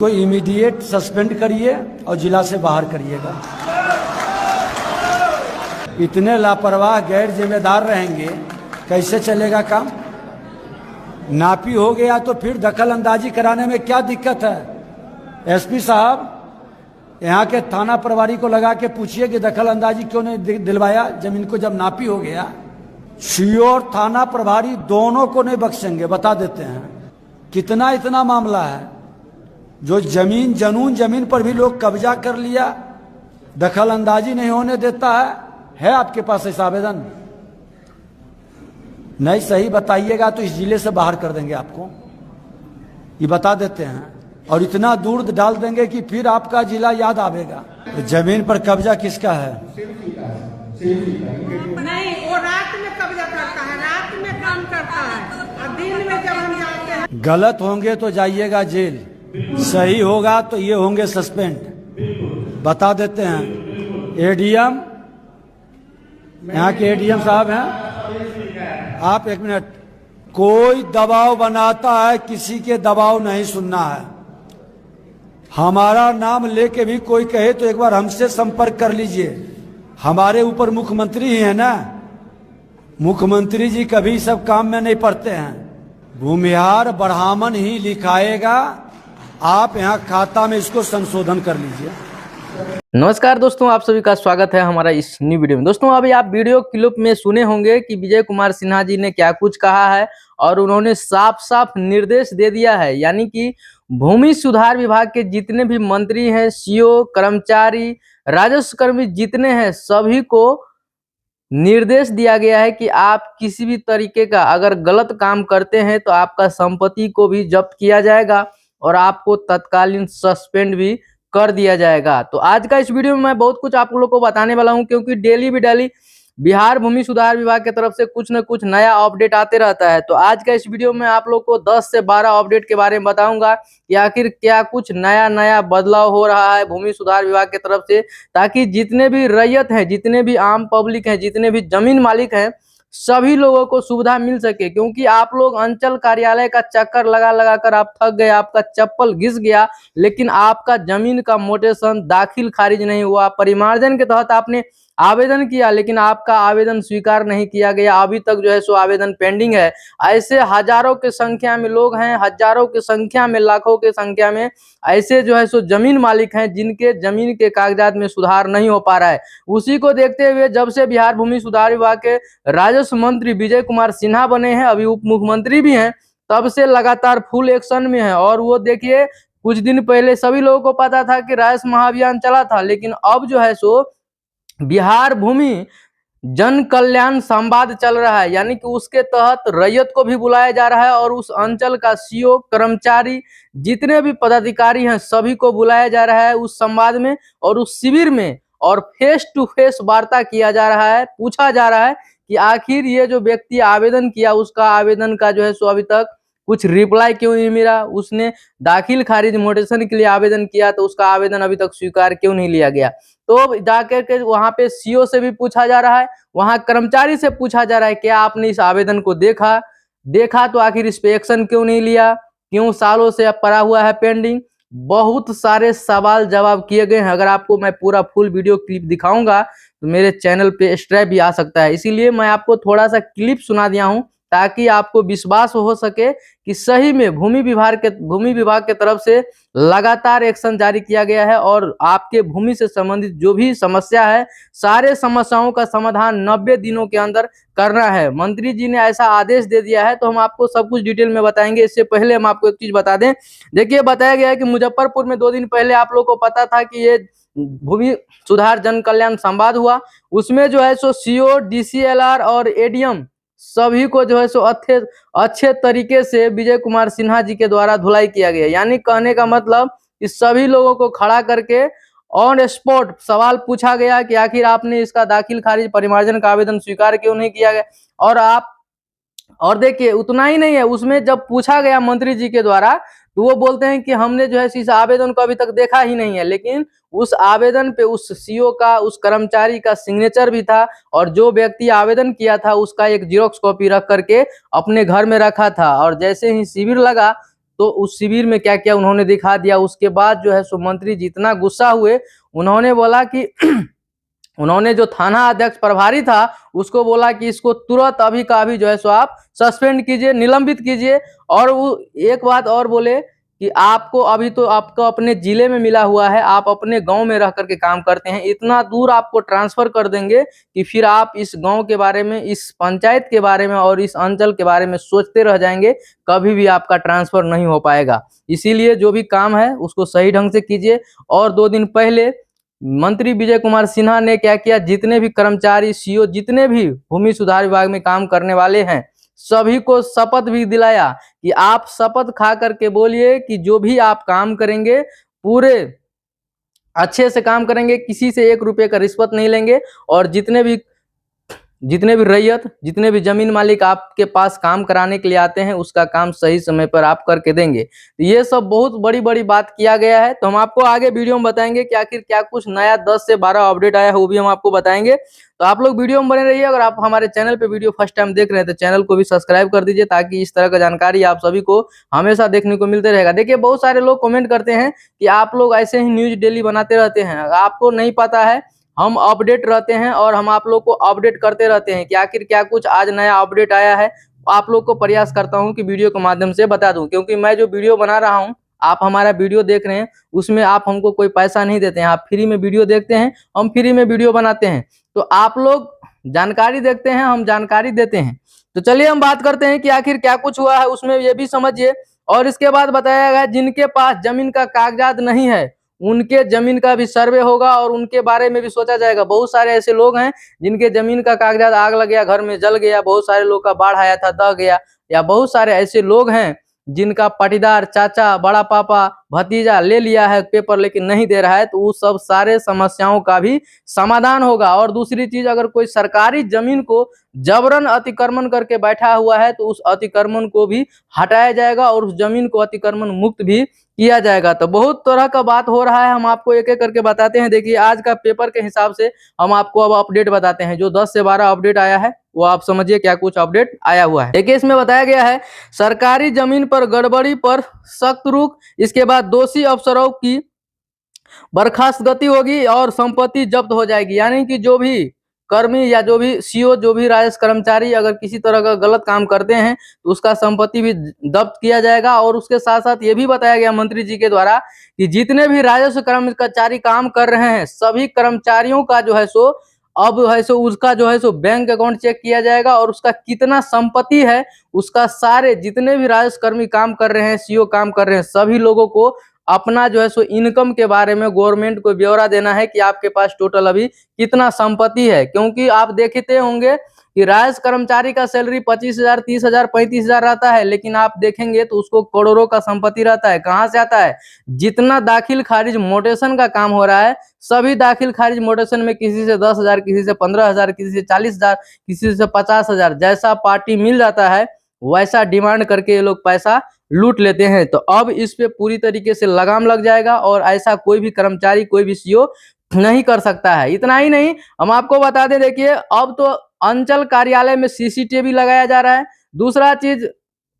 तो immediate suspend करिए और जिला से बाहर करिएगा। इतने लापरवाह गैर जिम्मेदार रहेंगे, कैसे चलेगा काम? नापी हो गया तो फिर दखल अंदाजी कराने में क्या दिक्कत है? एसपी साहब, यहाँ के थाना प्रभारी को लगा के पूछिए कि दखल अंदाजी क्यों नहीं दिलवाया जमीन को जब नापी हो गया। सीओ और थाना प्रभारी दोनों को नहीं बख्शेंगे, बता देते हैं। कितना इतना मामला है जो जमीन पर भी लोग कब्जा कर लिया, दखल अंदाजी नहीं होने देता है आपके पास ऐसा आवेदन? नहीं सही बताइएगा तो इस जिले से बाहर कर देंगे आपको, ये बता देते हैं। और इतना दूर डाल देंगे कि फिर आपका जिला याद आवेगा। जमीन पर कब्जा किसका है? नहीं, वो रात में कब्जा करता है, रात में काम करता है, और दिन में जब हम जाते हैं। गलत होंगे तो जाइएगा जेल, सही होगा तो ये होंगे सस्पेंड, बता देते हैं। एडीएम, यहाँ के एडीएम साहब हैं, आप एक मिनट। कोई दबाव बनाता है, किसी के दबाव नहीं सुनना है। हमारा नाम लेके भी कोई कहे तो एक बार हमसे संपर्क कर लीजिए। हमारे ऊपर मुख्यमंत्री ही है ना, मुख्यमंत्री जी कभी सब काम में नहीं पड़ते हैं। भूमिहार बढ़ामन ही लिखाएगा, आप यहाँ खाता में इसको संशोधन कर लीजिए। नमस्कार दोस्तों, आप सभी का स्वागत है हमारा इस न्यू वीडियो में। दोस्तों, अभी आप वीडियो क्लिप में सुने होंगे कि विजय कुमार सिन्हा जी ने क्या कुछ कहा है, और उन्होंने साफ साफ निर्देश दे दिया है। यानी कि भूमि सुधार विभाग के जितने भी मंत्री हैं, सीओ, कर्मचारी, राजस्व कर्मी जितने हैं, सभी को निर्देश दिया गया है कि आप किसी भी तरीके का अगर गलत काम करते हैं तो आपका संपत्ति को भी जब्त किया जाएगा और आपको तत्कालीन सस्पेंड भी कर दिया जाएगा। तो आज का इस वीडियो में मैं बहुत कुछ आप लोगों को बताने वाला हूं, क्योंकि डेली बिहार भूमि सुधार विभाग की तरफ से कुछ न कुछ नया अपडेट आते रहता है। तो आज का इस वीडियो में आप लोग को 10 से 12 अपडेट के बारे में बताऊंगा कि आखिर क्या कुछ नया बदलाव हो रहा है भूमि सुधार विभाग की तरफ से, ताकि जितने भी रैयत हैं, जितने भी आम पब्लिक हैं, जितने भी जमीन मालिक हैं, सभी लोगों को सुविधा मिल सके। क्योंकि आप लोग अंचल कार्यालय का चक्कर लगा कर आप थक गए, आपका चप्पल घिस गया, लेकिन आपका जमीन का मोटेशन दाखिल खारिज नहीं हुआ। परिमार्जन के तहत आपने आवेदन किया, लेकिन आपका आवेदन स्वीकार नहीं किया गया, अभी तक जो है सो आवेदन पेंडिंग है। ऐसे हजारों की संख्या में लोग हैं, हजारों की संख्या में, लाखों की संख्या में ऐसे जो है सो जमीन मालिक हैं जिनके जमीन के कागजात में सुधार नहीं हो पा रहा है। उसी को देखते हुए जब से बिहार भूमि सुधार विभाग के राजस्व मंत्री विजय कुमार सिन्हा बने हैं, अभी उप मुख्यमंत्री भी हैं, तब से लगातार फुल एक्शन में है। और वो देखिए, कुछ दिन पहले सभी लोगों को पता था कि राजस्व महाअभियान चला था, लेकिन अब जो है सो बिहार भूमि जन कल्याण संवाद चल रहा है। यानी कि उसके तहत रैयत को भी बुलाया जा रहा है और उस अंचल का सीओ, कर्मचारी, जितने भी पदाधिकारी हैं, सभी को बुलाया जा रहा है उस संवाद में और उस शिविर में, और फेस टू फेस वार्ता किया जा रहा है। पूछा जा रहा है कि आखिर ये जो व्यक्ति आवेदन किया, उसका आवेदन का जो है सो अभी तक कुछ रिप्लाई क्यों नहीं मिला। उसने दाखिल खारिज मोटेशन के लिए आवेदन किया तो उसका आवेदन अभी तक स्वीकार क्यों नहीं लिया गया। तो जाकर के वहां पे सीओ से भी पूछा जा रहा है, वहां कर्मचारी से पूछा जा रहा है क्या आपने इस आवेदन को देखा तो आखिर इस पे एक्शन क्यों नहीं लिया, क्यों सालों से पड़ा हुआ है पेंडिंग। बहुत सारे सवाल जवाब किए गए हैं। अगर आपको मैं पूरा फुल वीडियो क्लिप दिखाऊंगा तो मेरे चैनल पे स्ट्राइक भी आ सकता है, इसीलिए मैं आपको थोड़ा सा क्लिप सुना दिया हूं ताकि आपको विश्वास हो सके कि सही में भूमि विभाग के तरफ से लगातार एक्शन जारी किया गया है और आपके भूमि से संबंधित जो भी समस्या है, सारे समस्याओं का समाधान 90 दिनों के अंदर करना है। मंत्री जी ने ऐसा आदेश दे दिया है, तो हम आपको सब कुछ डिटेल में बताएंगे। इससे पहले हम आपको एक चीज बता दें। देखिए, बताया गया है कि मुजफ्फरपुर में 2 दिन पहले आप लोग को पता था कि ये भूमि सुधार जन कल्याण संवाद हुआ। उसमें जो है सो सीओ, डीसीएलआर और एडीएम सभी को जो है सो अच्छे तरीके से विजय कुमार सिन्हा जी के द्वारा धुलाई किया गया। यानी कहने का मतलब इस सभी लोगों को खड़ा करके ऑन स्पॉट सवाल पूछा गया कि आखिर आपने इसका दाखिल खारिज परिमार्जन का आवेदन स्वीकार क्यों नहीं किया गया। और देखिए, उतना ही नहीं है, उसमें जब पूछा गया मंत्री जी के द्वारा तो वो बोलते हैं कि हमने जो है इस आवेदन को अभी तक देखा ही नहीं है। लेकिन उस आवेदन पे उस सीओ का, उस कर्मचारी का सिग्नेचर भी था और जो व्यक्ति आवेदन किया था उसका एक जीरोक्स कॉपी रख करके अपने घर में रखा था। और जैसे ही शिविर लगा तो उस शिविर में क्या क्या उन्होंने दिखा दिया। उसके बाद जो है सो मंत्री जी इतना गुस्सा हुए, उन्होंने बोला कि उन्होंने जो थाना अध्यक्ष प्रभारी था उसको बोला कि इसको तुरंत अभी का अभी जो है सो आप सस्पेंड कीजिए, निलंबित कीजिए। और वो एक बात और बोले कि आपको अभी तो आपको अपने जिले में मिला हुआ है, आप अपने गांव में रह करके काम करते हैं, इतना दूर आपको ट्रांसफर कर देंगे कि फिर आप इस गांव के बारे में, इस पंचायत के बारे में और इस अंचल के बारे में सोचते रह जाएंगे, कभी भी आपका ट्रांसफर नहीं हो पाएगा। इसीलिए जो भी काम है उसको सही ढंग से कीजिए। और 2 दिन पहले मंत्री विजय कुमार सिन्हा ने क्या किया, जितने भी कर्मचारी, सीओ, जितने भी भूमि सुधार विभाग में काम करने वाले हैं, सभी को शपथ भी दिलाया कि आप शपथ खा करके बोलिए कि जो भी आप काम करेंगे पूरे अच्छे से काम करेंगे, किसी से 1 रुपये का रिश्वत नहीं लेंगे, और जितने भी रैयत, जितने भी जमीन मालिक आपके पास काम कराने के लिए आते हैं उसका काम सही समय पर आप करके देंगे। तो ये सब बहुत बड़ी बड़ी बात किया गया है। तो हम आपको आगे वीडियो में बताएंगे कि आखिर क्या कुछ नया 10 से 12 अपडेट आया है, वो भी हम आपको बताएंगे। तो आप लोग वीडियो में बने रहिए। अगर आप हमारे चैनल पे वीडियो फर्स्ट टाइम देख रहे हैं तो चैनल को भी सब्सक्राइब कर दीजिए, ताकि इस तरह का जानकारी आप सभी को हमेशा देखने को मिलते रहेगा। देखिए, बहुत सारे लोग कमेंट करते हैं कि आप लोग ऐसे ही न्यूज डेली बनाते रहते हैं, आपको नहीं पता है हम अपडेट रहते हैं और हम आप लोग को अपडेट करते रहते हैं कि आखिर क्या कुछ आज नया अपडेट आया है। आप लोग को प्रयास करता हूं कि वीडियो के माध्यम से बता दूं, क्योंकि मैं जो वीडियो बना रहा हूं, आप हमारा वीडियो देख रहे हैं, उसमें आप हमको कोई पैसा नहीं देते हैं, आप फ्री में वीडियो देखते हैं, हम फ्री में वीडियो बनाते हैं। तो आप लोग जानकारी देखते हैं, हम जानकारी देते हैं। तो चलिए हम बात करते हैं कि आखिर क्या कुछ हुआ है, उसमें ये भी समझिए। और इसके बाद बताया गया जिनके पास जमीन का कागजात नहीं है उनके जमीन का भी सर्वे होगा और उनके बारे में भी सोचा जाएगा। बहुत सारे ऐसे लोग हैं जिनके जमीन का कागजात आग लग गया, घर में जल गया, बहुत सारे लोग का बाढ़ आया था, दह गया, या बहुत सारे ऐसे लोग हैं जिनका पाटीदार, चाचा, बड़ा पापा, भतीजा ले लिया है पेपर लेकिन नहीं दे रहा है। तो उस सब सारे समस्याओं का भी समाधान होगा। और दूसरी चीज, अगर कोई सरकारी जमीन को जबरन अतिक्रमण करके बैठा हुआ है तो उस अतिक्रमण को भी हटाया जाएगा और उस जमीन को अतिक्रमण मुक्त भी किया जाएगा। तो बहुत तरह का बात हो रहा है, हम आपको एक एक करके बताते हैं। देखिए, आज का पेपर के हिसाब से हम आपको अब अपडेट बताते हैं। जो 10 से 12 अपडेट आया है वो आप समझिए क्या कुछ अपडेट आया हुआ है। देखिए, इसमें बताया गया है सरकारी जमीन पर गड़बड़ी पर सख्त रुख, इसके बाद दोषी अफसरों की बर्खास्तगी होगी और संपत्ति जब्त हो जाएगी। यानी कि जो भी कर्मी या जो भी सीओ, जो भी राजस्व कर्मचारी अगर किसी तरह का गलत काम करते हैं तो उसका संपत्ति भी जब्त किया जाएगा। और उसके साथ साथ ये भी बताया गया मंत्री जी के द्वारा कि जितने भी राजस्व कर्मचारी काम कर रहे हैं सभी कर्मचारियों का जो है सो अब है सो उसका जो है सो बैंक अकाउंट चेक किया जाएगा और उसका कितना संपत्ति है, उसका सारे जितने भी राजस्व कर्मी काम कर रहे हैं, सीओ काम कर रहे हैं, सभी लोगों को अपना जो है सो इनकम के बारे में गवर्नमेंट को ब्यौरा देना है कि आपके पास टोटल अभी कितना संपत्ति है। क्योंकि आप देखते होंगे कि राजस्व कर्मचारी का सैलरी 25,000, 30,000, 35,000 रहता है, लेकिन आप देखेंगे तो उसको करोड़ों का संपत्ति रहता है। कहाँ से आता है? जितना दाखिल खारिज मोटेशन का काम हो रहा है, सभी दाखिल खारिज मोटेशन में किसी से 10,000, किसी से 15,000, किसी से 40,000, किसी से 50,000, जैसा पार्टी मिल जाता है वैसा डिमांड करके ये लोग पैसा लूट लेते हैं। तो अब इस पे पूरी तरीके से लगाम लग जाएगा और ऐसा कोई भी कर्मचारी, कोई भी सीओ नहीं कर सकता है। इतना ही नहीं, हम आपको बता दें, देखिए अब तो अंचल कार्यालय में सीसीटीवी लगाया जा रहा है। दूसरा चीज,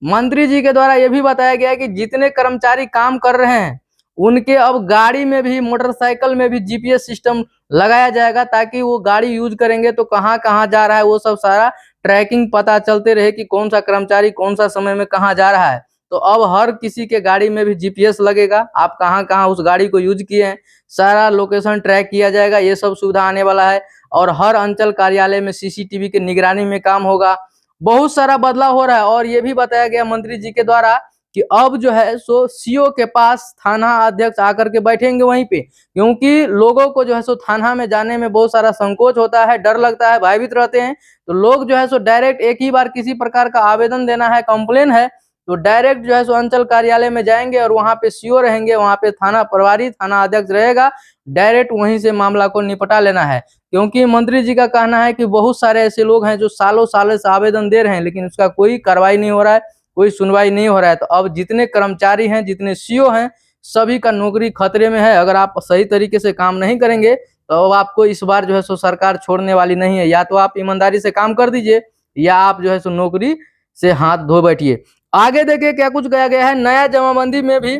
मंत्री जी के द्वारा यह भी बताया गया है कि जितने कर्मचारी काम कर रहे हैं उनके अब गाड़ी में भी, मोटरसाइकिल में भी जीपीएस सिस्टम लगाया जाएगा, ताकि वो गाड़ी यूज करेंगे तो कहाँ कहाँ जा रहा है वो सब सारा ट्रैकिंग पता चलते रहे कि कौन सा कर्मचारी कौन सा समय में कहाँ जा रहा है। तो अब हर किसी के गाड़ी में भी जीपीएस लगेगा, आप कहाँ कहाँ उस गाड़ी को यूज किए हैं सारा लोकेशन ट्रैक किया जाएगा। ये सब सुविधा आने वाला है और हर अंचल कार्यालय में सीसीटीवी की निगरानी में काम होगा। बहुत सारा बदलाव हो रहा है। और ये भी बताया गया मंत्री जी के द्वारा कि अब जो है सो सीओ के पास थाना अध्यक्ष आकर के बैठेंगे वहीं पे, क्योंकि लोगों को जो है सो थाना में जाने में बहुत सारा संकोच होता है, डर लगता है, भयभीत रहते हैं। तो लोग जो है सो डायरेक्ट एक ही बार किसी प्रकार का आवेदन देना है, कंप्लेन है, तो डायरेक्ट जो है सो अंचल कार्यालय में जाएंगे और वहां पे सीओ रहेंगे, वहां पे थाना प्रभारी, थाना अध्यक्ष रहेगा, डायरेक्ट वहीं से मामला को निपटा लेना है। क्योंकि मंत्री जी का कहना है कि बहुत सारे ऐसे लोग हैं जो सालों सालों से आवेदन दे रहे हैं लेकिन उसका कोई कार्रवाई नहीं हो रहा है, कोई सुनवाई नहीं हो रहा है। तो अब जितने कर्मचारी हैं, जितने सीओ हैं, सभी का नौकरी खतरे में है। अगर आप सही तरीके से काम नहीं करेंगे तो अब आपको इस बार जो है सो सरकार छोड़ने वाली नहीं है। या तो आप ईमानदारी से काम कर दीजिए या आप जो है सो नौकरी से हाथ धो बैठिए। आगे देखिए क्या कुछ कहा गया है, नया जमाबंदी में भी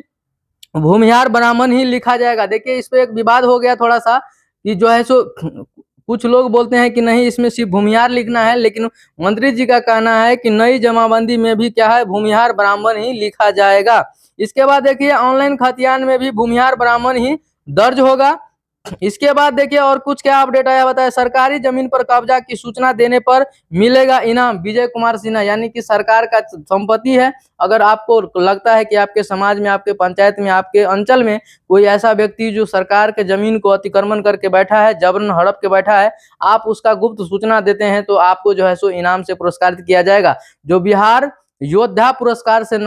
भूमिहार ब्राह्मण ही लिखा जाएगा। देखिए इस पे एक विवाद हो गया थोड़ा सा कि जो है सो कुछ लोग बोलते हैं कि नहीं इसमें सिर्फ भूमिहार लिखना है, लेकिन मंत्री जी का कहना है कि नई जमाबंदी में भी क्या है, भूमिहार ब्राह्मण ही लिखा जाएगा। इसके बाद देखिए ऑनलाइन खतियान में भी भूमिहार ब्राह्मण ही दर्ज होगा। इसके बाद देखिए और कुछ क्या अपडेट आया बताया, सरकारी जमीन पर कब्जा की सूचना देने पर मिलेगा इनाम, विजय कुमार सिन्हा। यानी कि सरकार का संपत्ति है, अगर आपको लगता है कि आपके समाज में, आपके पंचायत में, आपके अंचल में कोई ऐसा व्यक्ति जो सरकार के जमीन को अतिक्रमण करके बैठा है, जबरन हड़प के बैठा है, आप उसका गुप्त सूचना देते हैं तो आपको जो है सो इनाम से पुरस्कारित किया जाएगा। जो बिहार योद्धा पुरस्कार से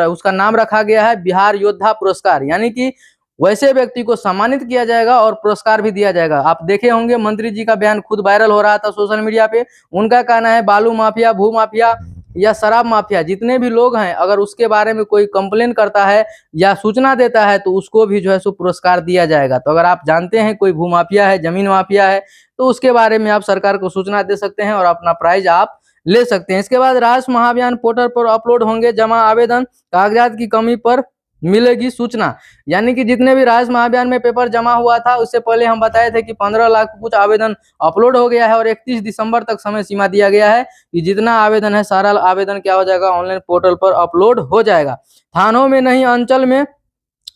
उसका नाम रखा गया है बिहार योद्धा पुरस्कार, यानी कि वैसे व्यक्ति को सम्मानित किया जाएगा और पुरस्कार भी दिया जाएगा। आप देखे होंगे मंत्री जी का बयान खुद वायरल हो रहा था सोशल मीडिया पे। उनका कहना है बालू माफिया, भू माफिया या शराब माफिया जितने भी लोग हैं, अगर उसके बारे में कोई कंप्लेन करता है या सूचना देता है तो उसको भी जो है सो पुरस्कार दिया जाएगा। तो अगर आप जानते हैं कोई भू माफिया है, जमीन माफिया है, तो उसके बारे में आप सरकार को सूचना दे सकते हैं और अपना प्राइज आप ले सकते हैं। इसके बाद राष्ट्र महाअभियान पोर्टल पर अपलोड होंगे जमा आवेदन, कागजात की कमी पर मिलेगी सूचना। यानी कि जितने भी राष्ट्र महाअभियान में पेपर जमा हुआ था, उससे पहले हम बताए थे कि 15 लाख कुछ आवेदन अपलोड हो गया है और 31 दिसंबर तक समय सीमा दिया गया है कि जितना आवेदन है सारा आवेदन क्या हो जाएगा, ऑनलाइन पोर्टल पर अपलोड हो जाएगा। थानों में नहीं अंचल में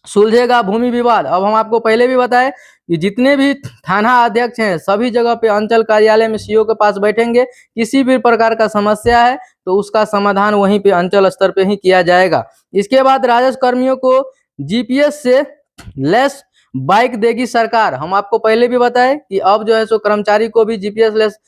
सुलझेगा भूमि विवाद। अब हम आपको पहले भी बताए कि जितने भी थाना अध्यक्ष हैं सभी जगह पे अंचल कार्यालय में सीओ के पास बैठेंगे, किसी भी प्रकार का समस्या है तो उसका समाधान वहीं पे अंचल स्तर पे ही किया जाएगा। इसके बाद राजस्व कर्मियों को जीपीएस से लेस बाइक देगी सरकार। हम आपको पहले भी बताए कि अब जो है सो कर्मचारी को भी जीपीएस लेस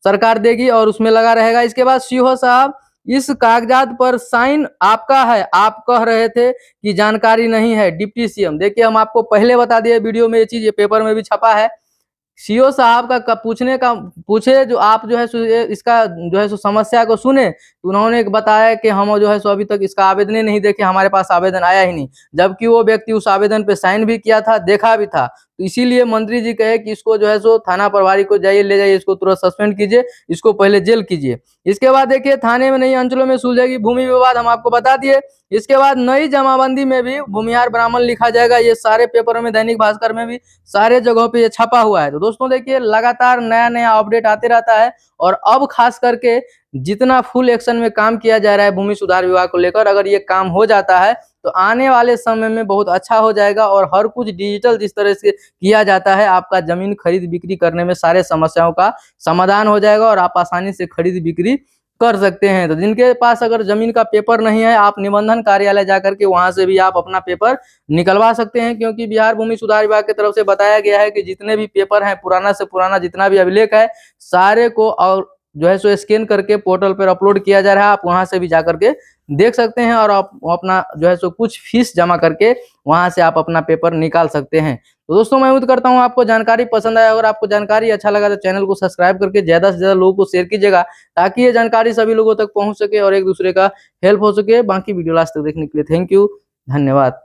सरकार देगी और उसमें लगा रहेगा। इसके बाद सीओ साहब इस कागजात पर साइन आपका है, आप कह रहे थे कि जानकारी नहीं है, डिप्टी सीएम। देखिए हम आपको पहले बता दिए वीडियो में, ये चीज ये पेपर में भी छपा है। सीओ साहब का पूछे जो आप जो है इसका जो है सो समस्या को सुने तो उन्होंने बताया कि हम जो है सो अभी तक इसका आवेदन ही नहीं देखे, हमारे पास आवेदन आया ही नहीं, जबकि वो व्यक्ति उस आवेदन पे साइन भी किया था, देखा भी था। तो इसीलिए मंत्री जी कहे कि इसको जो है सो थाना प्रभारी को जाइए, ले जाइए, इसको तुरंत सस्पेंड कीजिए, इसको पहले जेल कीजिए। इसके बाद देखिए थाने में नहीं अंचलों में सुलझेगी भूमि विवाद, हम आपको बता दिए। इसके बाद नई जमाबंदी में भी भूमिहार ब्राह्मण लिखा जाएगा। ये सारे पेपरों में, दैनिक भास्कर में भी सारे जगहों पे ये छपा हुआ है। तो दोस्तों देखिए लगातार नया नया अपडेट आते रहता है और अब खास करके जितना फुल एक्शन में काम किया जा रहा है भूमि सुधार विभाग को लेकर, अगर ये काम हो जाता है तो आने वाले समय में बहुत अच्छा हो जाएगा और हर कुछ डिजिटल जिस तरह से किया जाता है, आपका जमीन खरीद बिक्री करने में सारे समस्याओं का समाधान हो जाएगा और आप आसानी से खरीद बिक्री कर सकते हैं। तो जिनके पास अगर जमीन का पेपर नहीं है, आप निबंधन कार्यालय जाकर के वहां से भी आप अपना पेपर निकलवा सकते हैं, क्योंकि बिहार भूमि सुधार विभाग की तरफ से बताया गया है कि जितने भी पेपर हैं, पुराना से पुराना जितना भी अभिलेख है, सारे को और जो है सो स्कैन करके पोर्टल पर अपलोड किया जा रहा है। आप वहां से भी जाकर के देख सकते हैं और आप अपना जो है सो कुछ फीस जमा करके वहां से आप अपना पेपर निकाल सकते हैं। तो दोस्तों मैं उम्मीद करता हूं आपको जानकारी पसंद आया। अगर आपको जानकारी अच्छा लगा तो चैनल को सब्सक्राइब करके ज्यादा से ज्यादा लोगों को शेयर कीजिएगा, ताकि ये जानकारी सभी लोगों तक पहुंच सके और एक दूसरे का हेल्प हो सके। बाकी वीडियो लास्ट तक देखने के लिए थैंक यू, धन्यवाद।